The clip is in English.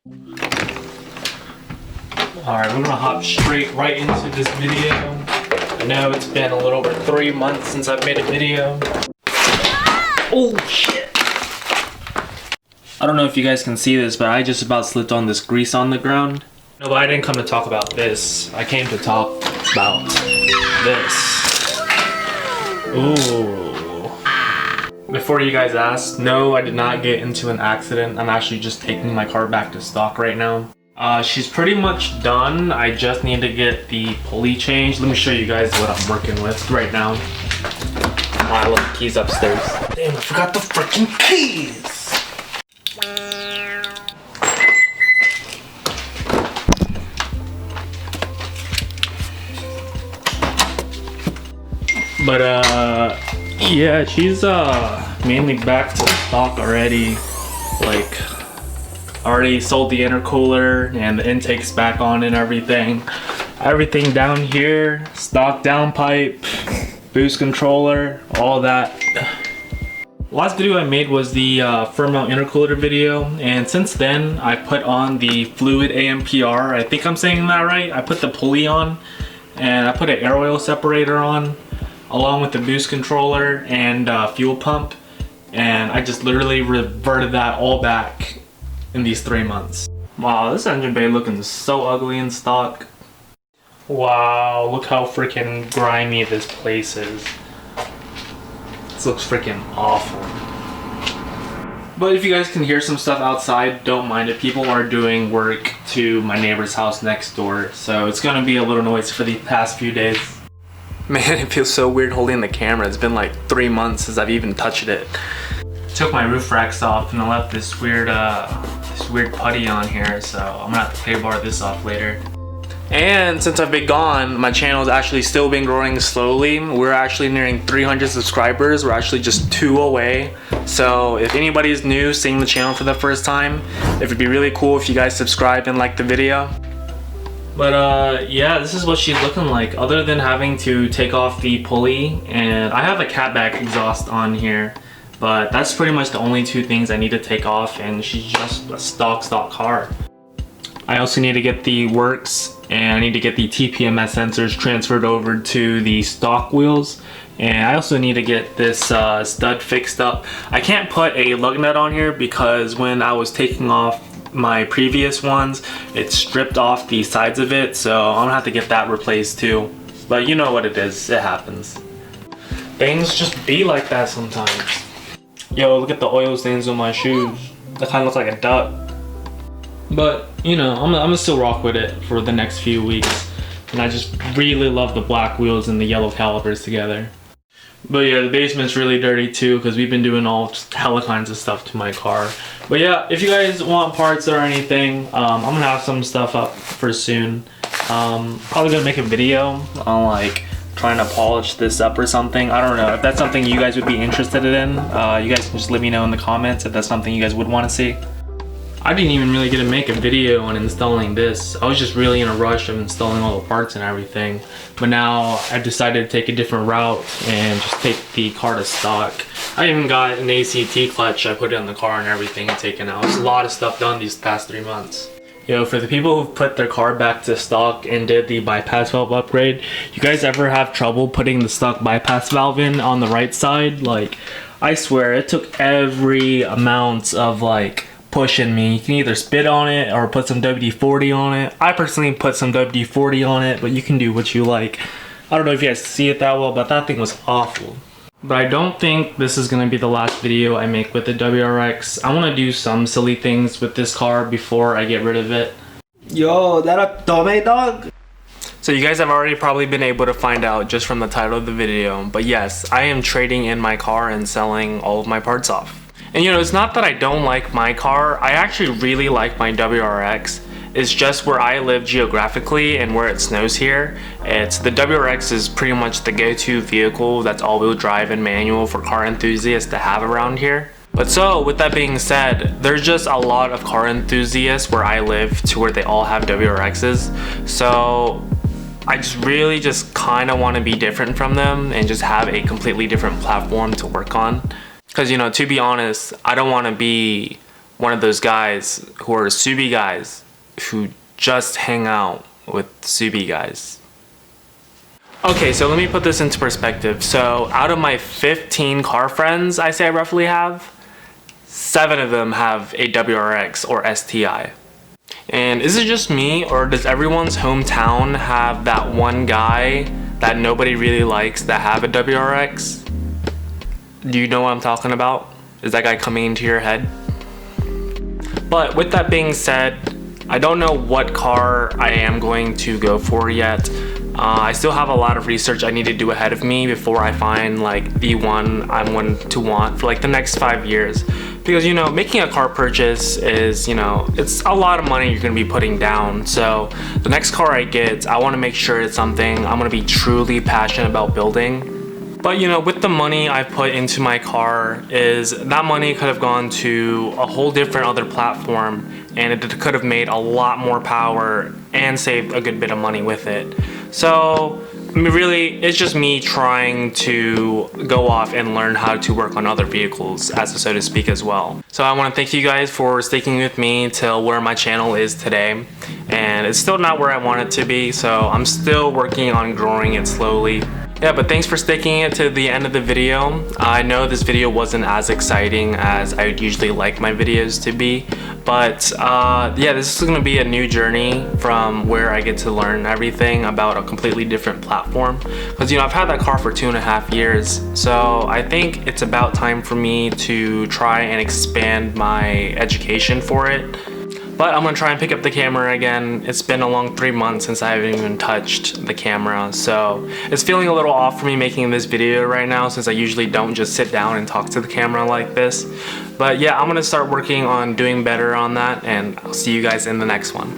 Alright, we're gonna hop straight right into this video. I know it's been a little over 3 months since I've made a video. Oh shit! I don't know if you guys can see this, but I just about slipped on this grease on the ground. No, but I didn't come to talk about this. I came to talk about this. Ooh. Before you guys ask, no, I did not get into an accident. I'm actually just taking my car back to stock right now. She's pretty much done. I just need to get the pulley changed. Let me show you guys what I'm working with right now. I left the keys upstairs. Damn, I forgot the freaking keys! But yeah, she's mainly back to stock already. Like, already sold the intercooler and the intake's back on and everything. Everything down here, stock downpipe, boost controller, all that. Last video I made was the firm mount intercooler video, and since then I put on the fluid AMPR. I think I'm saying that right. I put the pulley on and I put an air oil separator on along with the boost controller and fuel pump, and I just literally reverted that all back in these 3 months. Wow, this engine bay looking so ugly in stock. Wow, look how freaking grimy this place is. This looks freaking awful. But if you guys can hear some stuff outside, don't mind it. People are doing work to my neighbor's house next door, so it's gonna be a little noise for the past few days. Man, it feels so weird holding the camera. It's been like 3 months since I've even touched it. Took my roof racks off and I left this weird putty on here, so I'm gonna have to clear bar this off later. And since I've been gone, my channel's actually still been growing slowly. We're actually nearing 300 subscribers. We're actually just 2 away. So if anybody's new seeing the channel for the first time, it would be really cool if you guys subscribe and like the video. But yeah, this is what she's looking like, other than having to take off the pulley. And I have a catback exhaust on here, but that's pretty much the only 2 things I need to take off, and she's just a stock car. I also need to get the works, and I need to get the TPMS sensors transferred over to the stock wheels, and I also need to get this stud fixed up. I can't put a lug nut on here because when I was taking off my previous ones, it stripped off the sides of it, so I'm gonna have to get that replaced too. But you know what it is, it happens. Things just be like that sometimes. Yo, look at the oil stains on my shoes. That kind of looks like a duck. But you know, I'm gonna still rock with it for the next few weeks. And I just really love the black wheels and the yellow calipers together. But yeah, the basement's really dirty too, because we've been doing all hella kinds of stuff to my car. But yeah, if you guys want parts or anything, I'm gonna have some stuff up for soon. Probably gonna make a video on like trying to polish this up or something. I don't know if that's something you guys would be interested in. You guys can just let me know in the comments if that's something you guys would want to see. I didn't even really get to make a video on installing this. I was just really in a rush of installing all the parts and everything. But now I've decided to take a different route and just take the car to stock. I even got an ACT clutch. I put it on the car and everything taken out. There's a lot of stuff done these past 3 months. Yo, for the people who put their car back to stock and did the bypass valve upgrade, you guys ever have trouble putting the stock bypass valve in on the right side? Like, I swear it took every amount of like pushing me. You can either spit on it or put some WD-40 on it. I personally put some WD-40 on it, but you can do what you like. I don't know if you guys see it that well, but that thing was awful. But I don't think this is going to be the last video I make with the WRX. I want to do some silly things with this car before I get rid of it. Yo, that a dummy dog? So you guys have already probably been able to find out just from the title of the video, but yes, I am trading in my car and selling all of my parts off. And you know, it's not that I don't like my car. I actually really like my WRX. It's just where I live geographically and where it snows here. The WRX is pretty much the go-to vehicle that's all-wheel drive and manual for car enthusiasts to have around here. But so, with that being said, there's just a lot of car enthusiasts where I live to where they all have WRXs. So I just really kind of want to be different from them and just have a completely different platform to work on. Because, you know, to be honest, I don't want to be one of those guys who are Subi guys who just hang out with Subi guys. Okay, so let me put this into perspective. So out of my 15 car friends I say I roughly have, 7 of them have a WRX or STI. And is it just me, or does everyone's hometown have that one guy that nobody really likes that have a WRX? Do you know what I'm talking about? Is that guy coming into your head? But with that being said, I don't know what car I am going to go for yet. I still have a lot of research I need to do ahead of me before I find like the one I'm going to want for like the next 5 years. Because, you know, making a car purchase is, you know, it's a lot of money you're going to be putting down. So the next car I get, I want to make sure it's something I'm going to be truly passionate about building. But, you know, with the money I put into my car, is that money could have gone to a whole different other platform, and it could have made a lot more power and saved a good bit of money with it. So, I mean, really, it's just me trying to go off and learn how to work on other vehicles, as so to speak, as well. So I want to thank you guys for sticking with me till where my channel is today. And it's still not where I want it to be, so I'm still working on growing it slowly. Yeah, but thanks for sticking it to the end of the video. I know this video wasn't as exciting as I would usually like my videos to be, but yeah, this is gonna be a new journey from where I get to learn everything about a completely different platform. Because, you know, I've had that car for 2.5 years, so I think it's about time for me to try and expand my education for it. But I'm gonna try and pick up the camera again. It's been a long 3 months since I haven't even touched the camera, so it's feeling a little off for me making this video right now, since I usually don't just sit down and talk to the camera like this. But yeah, I'm gonna start working on doing better on that, and I'll see you guys in the next one.